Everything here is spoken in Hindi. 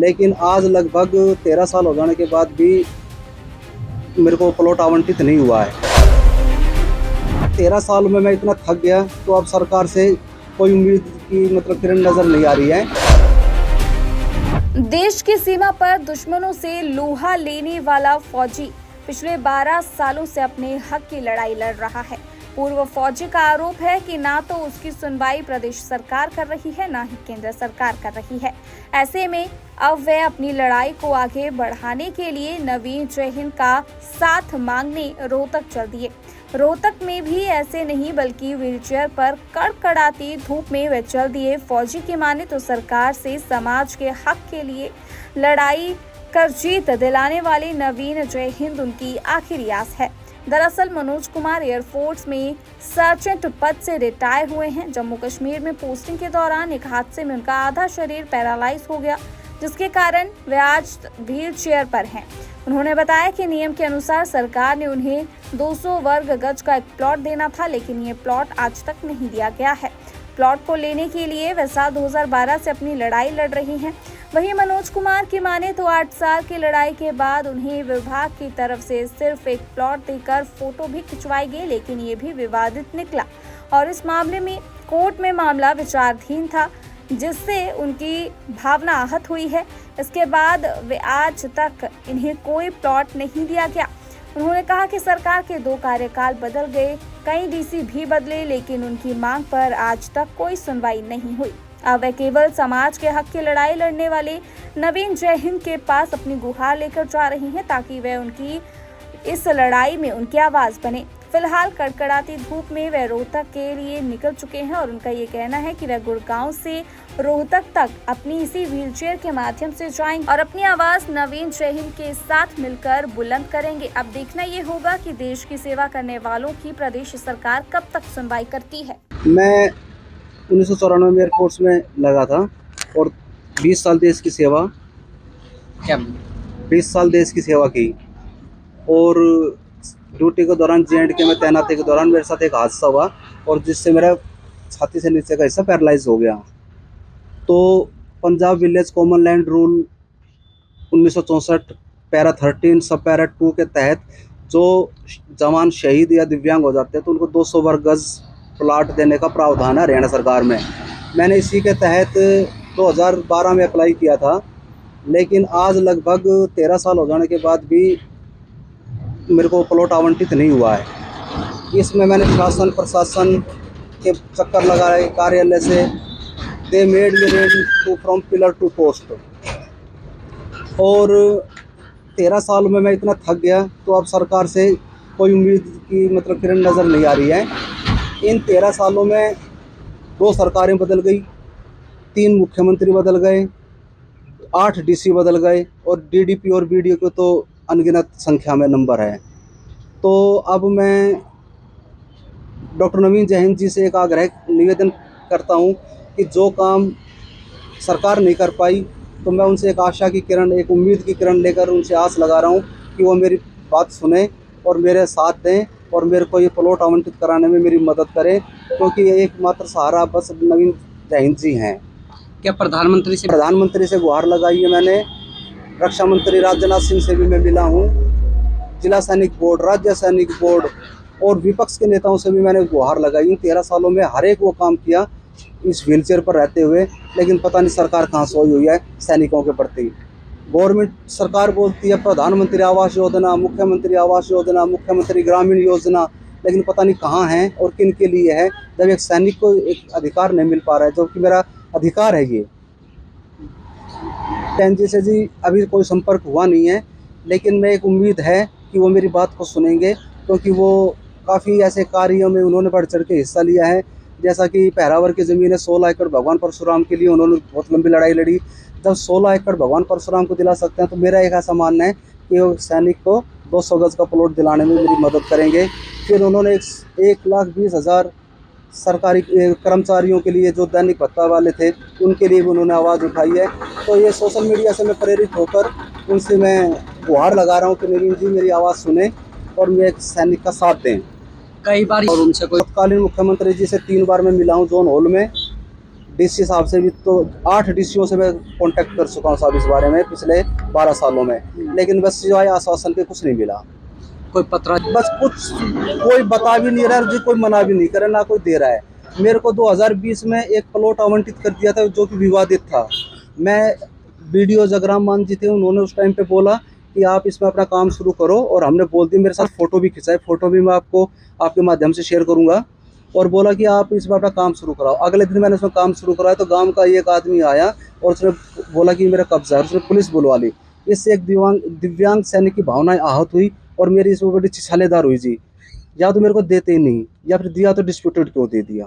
लेकिन आज लगभग 13 साल हो जाने के बाद भी मेरे को प्लॉट आवंटित नहीं हुआ है। 13 साल में मैं इतना थक गया, तो अब सरकार से कोई उम्मीद की किरण नजर नहीं आ रही है। देश की सीमा पर दुश्मनों से लोहा लेने वाला फौजी पिछले 12 सालों से अपने हक की लड़ाई लड़ रहा है। पूर्व फौजी का आरोप है कि ना तो उसकी सुनवाई प्रदेश सरकार कर रही है, ना ही केंद्र सरकार कर रही है। ऐसे में अब वह अपनी लड़ाई को आगे बढ़ाने के लिए नवीन जय हिंद का साथ मांगने रोहतक चल दिए। रोहतक में भी ऐसे नहीं बल्कि व्हीलचेयर पर कड़कड़ाती धूप में वे चल दिए। फौजी की माने तो सरकार से समाज के हक के लिए लड़ाई कर जीत दिलाने वाले नवीन जय हिंद उनकी आखिरी आस है। दरअसल मनोज कुमार एयरफोर्स में सर्जेंट पद से रिटायर हुए हैं। जम्मू कश्मीर में पोस्टिंग के दौरान एक हादसे में उनका आधा शरीर पैरालाइज हो गया, जिसके कारण वे आज व्हील चेयर पर हैं। उन्होंने बताया कि नियम के अनुसार सरकार ने उन्हें 200 वर्ग गज का एक प्लॉट देना था, लेकिन ये प्लॉट आज तक नहीं दिया गया है। प्लॉट को लेने के लिए वे साल 2012 से अपनी लड़ाई लड़ रही हैं। वहीं मनोज कुमार की माने तो 8 साल की लड़ाई के बाद उन्हें विभाग की तरफ से सिर्फ एक प्लॉट देकर फोटो भी खिंचवाई गई, लेकिन ये भी विवादित निकला और इस मामले में कोर्ट में मामला विचाराधीन था, जिससे उनकी भावना आहत हुई है। इसके बाद वे आज तक इन्हें कोई प्लॉट नहीं दिया गया। उन्होंने कहा कि सरकार के 2 कार्यकाल बदल गए, कई डीसी भी बदले, लेकिन उनकी मांग पर आज तक कोई सुनवाई नहीं हुई। अब वे केवल समाज के हक की लड़ाई लड़ने वाले नवीन जय हिंद के पास अपनी गुहार लेकर जा रही हैं, ताकि वे उनकी इस लड़ाई में उनकी आवाज बने। फिलहाल कड़कड़ाती धूप में वे रोहतक के लिए निकल चुके हैं और उनका ये कहना है कि वे गुड़गांव से रोहतक तक अपनी इसी व्हीलचेयर के माध्यम से जाएंगे और अपनी आवाज नवीन जय हिंद के साथ मिलकर बुलंद करेंगे। अब देखना ये होगा कि देश की सेवा करने वालों की प्रदेश सरकार कब तक सुनवाई करती है। मैं 1994 में एयरफोर्स में लगा था और 20 साल देश की सेवा 20 साल देश की सेवा की और ड्यूटी के दौरान JNK में तैनाती के दौरान मेरे साथ एक हादसा हुआ और जिससे मेरा छाती से नीचे का हिस्सा पैरालाइज हो गया। तो Punjab village common land rule 1964 para 13 सब पैरा 2 के तहत जो जवान शहीद या दिव्यांग हो जाते हैं तो उनको 200 वर्ग गज प्लाट देने का प्रावधान है हरियाणा सरकार में। मैंने इसी के तहत 2012 में अप्लाई किया था, लेकिन आज लगभग 13 साल हो जाने के बाद भी मेरे को प्लॉट आवंटित नहीं हुआ है। इसमें मैंने शासन प्रशासन के चक्कर लगाए, कार्यालय से they made me ready to from pillar to post, और 13 साल में मैं इतना थक गया, तो अब सरकार से कोई उम्मीद की किरण नज़र नहीं आ रही है। इन 13 सालों में 2 सरकारें बदल गई, 3 मुख्यमंत्री बदल गए, 8 DC बदल गए और DDP और BDO को तो अनगिनत संख्या में नंबर है। तो अब मैं डॉक्टर नवीन जय हिंद जी से एक आग्रह निवेदन करता हूं कि जो काम सरकार नहीं कर पाई, तो मैं उनसे एक आशा की किरण, एक उम्मीद की किरण लेकर उनसे आस लगा रहा हूं कि वो मेरी बात सुने और मेरे साथ दें और मेरे को ये प्लॉट आवंटित कराने में मेरी मदद करें, क्योंकि ये एकमात्र सहारा बस नवीन जय हिंद जी हैं। क्या प्रधानमंत्री से गुहार लगाई है मैंने, रक्षा मंत्री राजनाथ सिंह से भी मैं मिला हूँ, जिला सैनिक बोर्ड, राज्य सैनिक बोर्ड और विपक्ष के नेताओं से भी मैंने गुहार लगाई हूँ। 13 सालों में हर एक वो काम किया इस व्हीलचेयर पर रहते हुए, लेकिन पता नहीं सरकार कहाँ सोई हुई है सैनिकों के प्रति। गवर्नमेंट सरकार बोलती है प्रधानमंत्री आवास योजना, मुख्यमंत्री आवास योजना, मुख्यमंत्री ग्रामीण योजना, लेकिन पता नहीं कहाँ है और किन के लिए है, जब एक सैनिक को एक अधिकार नहीं मिल पा रहा है, जो कि मेरा अधिकार है। ये NG से जी अभी कोई संपर्क हुआ नहीं है, लेकिन मैं एक उम्मीद है कि वो मेरी बात को सुनेंगे, क्योंकि वो काफ़ी ऐसे कार्यों में उन्होंने बढ़ चढ़ के हिस्सा लिया है। जैसा कि पहरावर की ज़मीन है 16 एकड़ भगवान परशुराम के लिए उन्होंने बहुत लंबी लड़ाई लड़ी। जब 16 एकड़ भगवान परशुराम को दिला सकते हैं, तो मेरा एक ऐसा मानना है कि वो सैनिक को 200 गज का प्लॉट दिलाने में मेरी मदद करेंगे। फिर उन्होंने 1,20,000 सरकारी कर्मचारियों के लिए जो दैनिक भत्ता वाले थे, उनके लिए भी उन्होंने आवाज़ उठाई है। तो ये सोशल मीडिया से मैं प्रेरित होकर उनसे मैं गुहार लगा रहा हूँ कि नवीन जी मेरी आवाज़ सुने और मैं एक सैनिक का साथ दें। कई बार और उनसे कोई तत्कालीन मुख्यमंत्री जी से 3 बार मैं मिला हूँ जोन हॉल में, डीसी साहब से भी तो 8 डीसीओ से मैं कांटेक्ट कर चुका हूँ साहब इस बारे में पिछले 12 सालों में, लेकिन बस सिवाय आश्वासन के कुछ नहीं मिला। कोई पत्र बस कुछ कोई बता भी नहीं रहा है, कोई मना भी नहीं करे, ना कोई दे रहा है। मेरे को 2020 में एक प्लॉट आवंटित कर दिया था जो कि विवादित था। मैं वीडियो जगराम मान जी थे, उन्होंने उस टाइम पे बोला कि आप इसमें अपना काम शुरू करो, और हमने बोल दी, मेरे साथ फोटो भी खिंचाए, फोटो भी मैं आपको आपके माध्यम से शेयर करूंगा, और बोला कि आप इसमें अपना काम शुरू कराओ। अगले दिन मैंने उसमें काम शुरू कराया तो गांव का एक आदमी आया और उसने बोला कि मेरा कब्जा है, उसने पुलिस बुलवा ली। इससे एक दिव्यांग सैनिक की भावनाएं आहत हुई और मेरी इसमें बड़ी छिछालेदार हुई जी। या तो मेरे को देते ही नहीं, या फिर दिया तो डिस्प्यूटेड क्यों दे दिया।